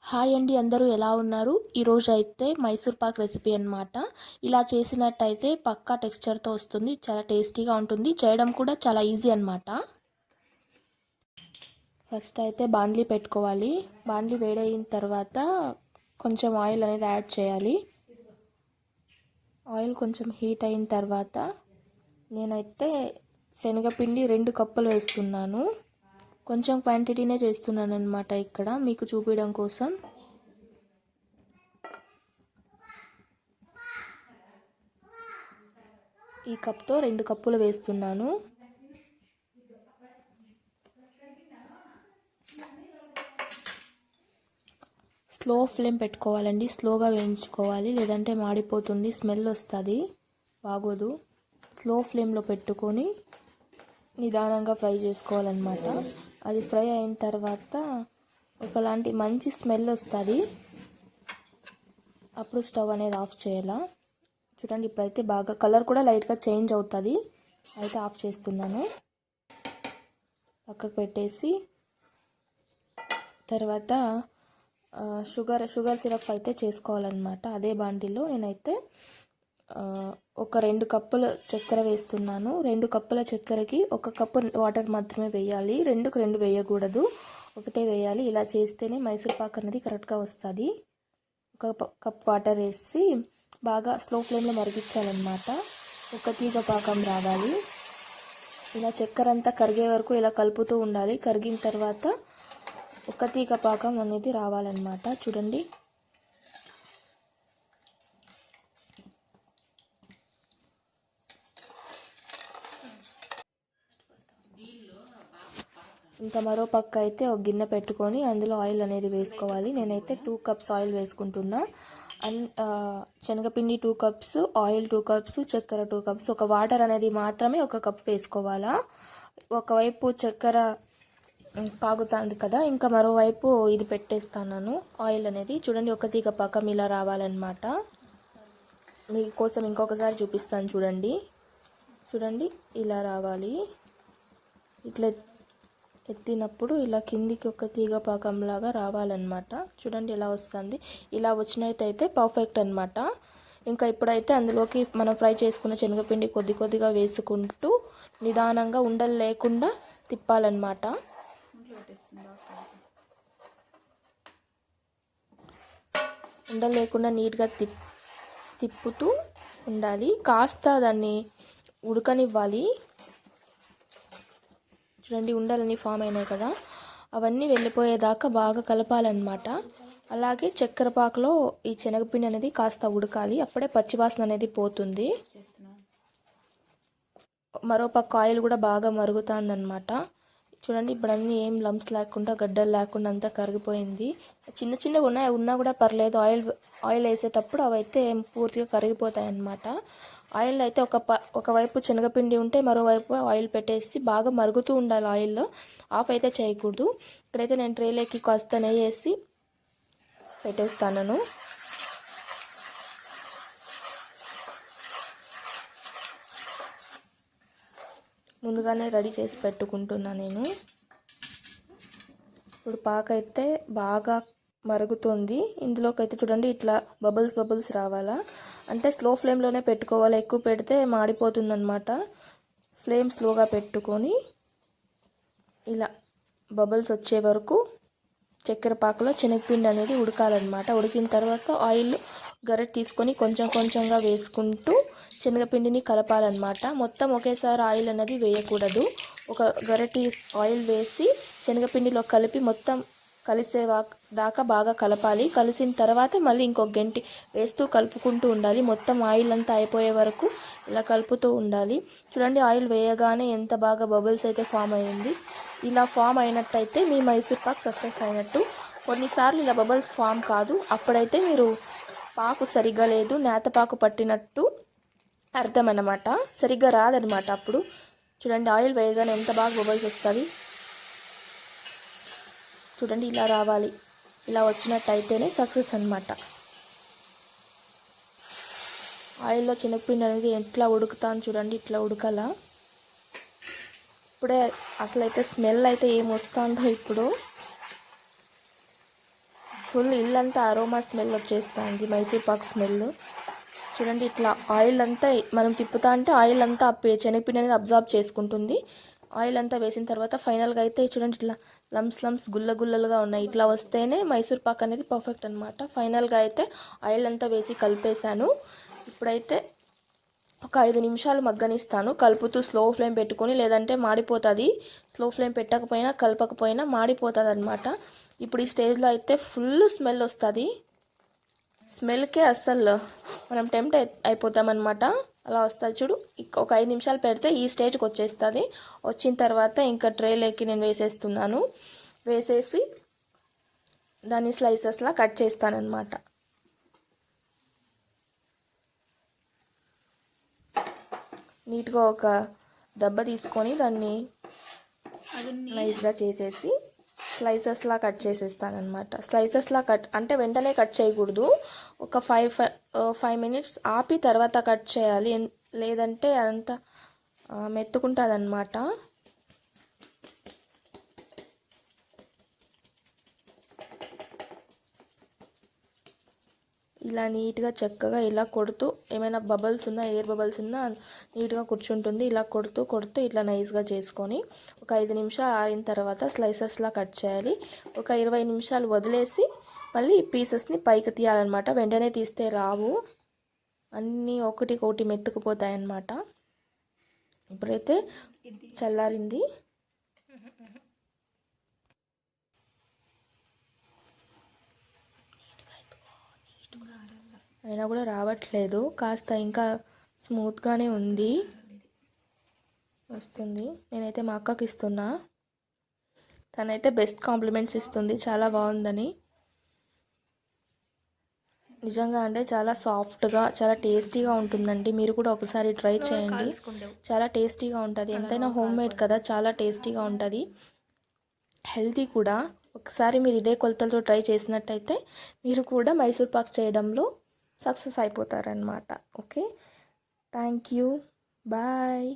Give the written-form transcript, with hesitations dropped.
Hi అండి, అందరూ ఎలా ఉన్నారు? ఈరోజు అయితే మైసూర్ పాక్ రెసిపీ అన్నమాట. ఇలా చేసినట్టయితే పక్కా టెక్స్చర్తో వస్తుంది. చాలా టేస్టీగా ఉంటుంది. చేయడం కూడా చాలా ఈజీ అన్నమాట. ఫస్ట్ అయితే బాండ్లీ పెట్టుకోవాలి. బాండ్లీ వేడైన తర్వాత కొంచెం ఆయిల్ అనేది యాడ్ చేయాలి. ఆయిల్ కొంచెం హీట్ అయిన తర్వాత నేనైతే శనగపిండి 2 కప్పులు వేస్తున్నాను. కొంచెం క్వాంటిటీనే చేస్తున్నాను అనమాట ఇక్కడ మీకు చూపించడం కోసం. ఈ కప్తో 2 కప్పులు వేస్తున్నాను. స్లో ఫ్లేమ్ పెట్టుకోవాలండి. స్లోగా వేయించుకోవాలి, లేదంటే మాడిపోతుంది, స్మెల్ వస్తుంది, బాగోదు. స్లో ఫ్లేమ్లో పెట్టుకొని నిదానంగా ఫ్రై చేసుకోవాలన్నమాట. అది ఫ్రై అయిన తర్వాత ఒకలాంటి మంచి స్మెల్ వస్తుంది. అప్పుడు స్టవ్ అనేది ఆఫ్ చేయాలా. చూడండి, ఇప్పుడైతే బాగా కలర్ కూడా లైట్గా చేంజ్ అవుతుంది. అయితే ఆఫ్ చేస్తున్నాను. పక్కకు పెట్టేసి తర్వాత షుగర్ సిరప్ అయితే చేసుకోవాలన్నమాట. అదే బాండిలో నేనైతే ఒక 2 కప్పుల చక్కెర వేస్తున్నాను. 2 కప్పుల చక్కెరకి 1 కప్పు వాటర్ మాత్రమే వేయాలి. 2కు 2 వేయకూడదు, ఒకటే వేయాలి. ఇలా చేస్తేనే మైసూర్ పాక్ అనేది కరెక్ట్గా వస్తుంది. 1 కప్ వాటర్ వేసి బాగా స్లో ఫ్లేమ్లో మరిగించాలన్నమాట. ఒక తీగ పాకం రావాలి. ఇలా చక్కెర అంతా కరిగే వరకు ఇలా కలుపుతూ ఉండాలి. కరిగిన తర్వాత ఒక తీగ పాకం అనేది రావాలన్నమాట. చూడండి, ఇంకా మరో పక్క అయితే ఒక గిన్నె పెట్టుకొని అందులో ఆయిల్ అనేది వేసుకోవాలి. నేనైతే 2 కప్స్ ఆయిల్ వేసుకుంటున్నా. శనగపిండి 2 కప్స్, ఆయిల్ 2 కప్స్, చక్కెర 2 కప్స్, ఒక వాటర్ అనేది మాత్రమే 1 కప్ వేసుకోవాలా. ఒకవైపు చక్కెర కాగుతుంది కదా, ఇంకా మరోవైపు ఇది పెట్టేస్తాను ఆయిల్ అనేది. చూడండి, ఒక తీగ పాకం ఇలా రావాలన్నమాట. మీకోసం ఇంకొకసారి చూపిస్తాను. చూడండి ఇలా రావాలి. ఇట్లా ఎత్తినప్పుడు ఇలా కిందికి ఒక తీగ పాకంలాగా రావాలన్నమాట. చూడండి ఎలా వస్తుంది. ఇలా వచ్చినట్టయితే పర్ఫెక్ట్ అన్నమాట. ఇంకా ఇప్పుడైతే అందులోకి మనం ఫ్రై చేసుకున్న శనగపిండి కొద్దిగా వేసుకుంటూ నిదానంగా ఉండలు లేకుండా తిప్పాలన్నమాట. ఉండలు లేకుండా నీట్గా తిప్పుతూ ఉండాలి. కాస్త దాన్ని ఉడకనివ్వాలి. చూడండి, ఉండలన్నీ ఫామ్ అయినాయి కదా, అవన్నీ వెళ్ళిపోయేదాకా బాగా కలపాలన్నమాట. అలాగే చక్కెర పాకలో ఈ శనగపిండి అనేది కాస్త ఉడకాలి. అప్పుడే పచ్చివాసన అనేది పోతుంది. మరోపక్క ఆయిల్ కూడా బాగా మరుగుతుందన్నమాట. చూడండి, ఇప్పుడు అన్నీ ఏం లంప్స్ లేకుండా, గడ్డలు లేకుండా అంతా కరిగిపోయింది. చిన్న ఉన్నా కూడా పర్లేదు. ఆయిల్ వేసేటప్పుడు అవైతే పూర్తిగా కరిగిపోతాయి అన్నమాట. ఆయిల్ అయితే ఒకవైపు శనగపిండి ఉంటే మరోవైపు ఆయిల్ పెట్టేసి బాగా మరుగుతూ ఉండాలి. ఆయిల్లో ఆఫ్ అయితే చేయకూడదు. ఇక్కడైతే నేను ట్రేలోకి కాస్త నెయ్యి వేసి పెట్టేస్తాను. ముందుగానే రెడీ చేసి పెట్టుకుంటున్నాను నేను. ఇప్పుడు పాక అయితే బాగా మరుగుతుంది. ఇందులోకి అయితే చూడండి, ఇట్లా బబుల్స్ రావాలా. అంటే స్లో ఫ్లేమ్లోనే పెట్టుకోవాలి. ఎక్కువ పెడితే మాడిపోతుందన్నమాట. ఫ్లేమ్ స్లోగా పెట్టుకొని ఇలా బబుల్స్ వచ్చే వరకు చక్కెర పాకలో శనగపిండి అనేది ఉడకాలన్నమాట. ఉడికిన తర్వాత ఆయిల్ గరిటె తీసుకొని కొంచెంగా వేసుకుంటూ శనగపిండిని కలపాలన్నమాట. మొత్తం ఒకేసారి ఆయిల్ అనేది వేయకూడదు. ఒక గరిటె ఆయిల్ వేసి శనగపిండిలో కలిపి మొత్తం కలిసే దాకా బాగా కలపాలి. కలిసిన తర్వాత మళ్ళీ ఇంకొక గంటి వేస్తూ కలుపుకుంటూ ఉండాలి. మొత్తం ఆయిల్ అంతా అయిపోయే వరకు ఇలా కలుపుతూ ఉండాలి. చూడండి, ఆయిల్ వేయగానే ఎంత బాగా బబుల్స్ అయితే ఫామ్ అయ్యింది. ఇలా ఫామ్ అయినట్టయితే మీ మైసూర్ పాక్ సక్సెస్ అయినట్టు. కొన్నిసార్లు ఇలా బబుల్స్ ఫామ్ కాదు, అప్పుడైతే మీరు పాకు సరిగ్గా లేదు, నేతపాకు పట్టినట్టు అర్థం అన్నమాట. సరిగ్గా రాదనమాట అప్పుడు. చూడండి, ఆయిల్ వేయగానే ఎంత బాగా బబుల్స్ వస్తుంది. చూడండి, ఇలా రావాలి. ఇలా వచ్చినట్టయితేనే సక్సెస్ అన్నమాట. ఆయిల్లో శనగపిండి అనేది ఎట్లా ఉడుకుతాను చూడండి, ఇట్లా ఉడకాల. ఇప్పుడే అసలు అయితే స్మెల్ అయితే ఏం వస్తుందో ఇప్పుడు. ఫుల్ ఇల్లంతా అరోమా స్మెల్ వచ్చేస్తుంది, మైసూర్ పాక్ స్మెల్. చూడండి ఇట్లా ఆయిల్ అంతా మనం తిప్పుతా అంటే ఆయిల్ అంతా శనగపిండి అనేది అబ్జార్బ్ చేసుకుంటుంది. ఆయిల్ అంతా వేసిన తర్వాత ఫైనల్గా అయితే చూడండి ఇట్లా లమ్స్ గుల్ల గుల్లలుగా ఉన్నాయి. ఇట్లా వస్తేనే మైసూర్ పాక్ అనేది పర్ఫెక్ట్ అనమాట. ఫైనల్గా అయితే ఆయిల్ అంతా వేసి కలిపేశాను. ఇప్పుడైతే ఒక 5 నిమిషాలు మగ్గనిస్తాను, కలుపుతూ స్లో ఫ్లేమ్ పెట్టుకొని, లేదంటే మాడిపోతుంది. స్లో ఫ్లేమ్ పెట్టకపోయినా కలపకపోయినా మాడిపోతుంది అనమాట. ఇప్పుడు ఈ స్టేజ్లో అయితే ఫుల్ స్మెల్ వస్తుంది. స్మెల్కే అస్సలు మనం టెంప్ట్ అయిపోతామన్నమాట. అలా వస్తుంది చూడు. ఒక 5 నిమిషాలు పెడితే ఈ స్టేజ్కి వచ్చేస్తుంది. వచ్చిన తర్వాత ఇంకా ట్రేలోకి నేను వేసేస్తున్నాను. వేసేసి దాన్ని స్లైసెస్లా కట్ చేస్తానన్నమాట. నీట్గా ఒక దెబ్బ తీసుకొని దాన్ని నైస్గా చేసేసి స్లైసెస్లా కట్ చేసేస్తానమాట. స్లైసెస్లా కట్ అంటే వెంటనే కట్ చేయకూడదు, ఒక 5 మినిట్స్ ఆపి తర్వాత కట్ చేయాలి, లేదంటే అంత మెత్తుకుంటుంది అనమాట. ఇలా నీట్గా చక్కగా ఇలా కొడుతూ, ఏమైనా బబల్స్ ఉన్నా ఎయిర్ బబల్స్ ఉన్నా నీట్గా కూర్చుంటుంది. ఇలా కొడుతూ ఇట్లా నైస్గా చేసుకొని ఒక 5 నిమిషాలు ఆరిన తర్వాత స్లైసెస్లా కట్ చేయాలి. ఒక 20 నిమిషాలు వదిలేసి మళ్ళీ ఈ పీసెస్ని పైకి తీయాలన్నమాట. వెంటనే తీస్తే రావు, అన్నీ ఒకటి మెత్తుకుపోతాయి అన్నమాట. ఇప్పుడైతే చల్లారింది. అయినా కూడా రావట్లేదు, కాస్త ఇంకా స్మూత్గానే ఉంది, వస్తుంది. నేనైతే మా అక్కకి ఇస్తున్నా, తనైతే బెస్ట్ కాంప్లిమెంట్స్ ఇస్తుంది చాలా బాగుందని. నిజంగా అంటే చాలా సాఫ్ట్గా చాలా టేస్టీగా ఉంటుందండి. మీరు కూడా ఒకసారి ట్రై చేయండి, చాలా టేస్టీగా ఉంటుంది. ఎంతైనా హోమ్ మేడ్ కదా, చాలా టేస్టీగా ఉంటుంది, హెల్తీ కూడా. ఒకసారి మీరు ఇదే కొలతలతో ట్రై చేసినట్టయితే మీరు కూడా మైసూర్ పాక్ చేయడంలో సక్సెస్ అయిపోతారనమాట. Okay, thank you, bye.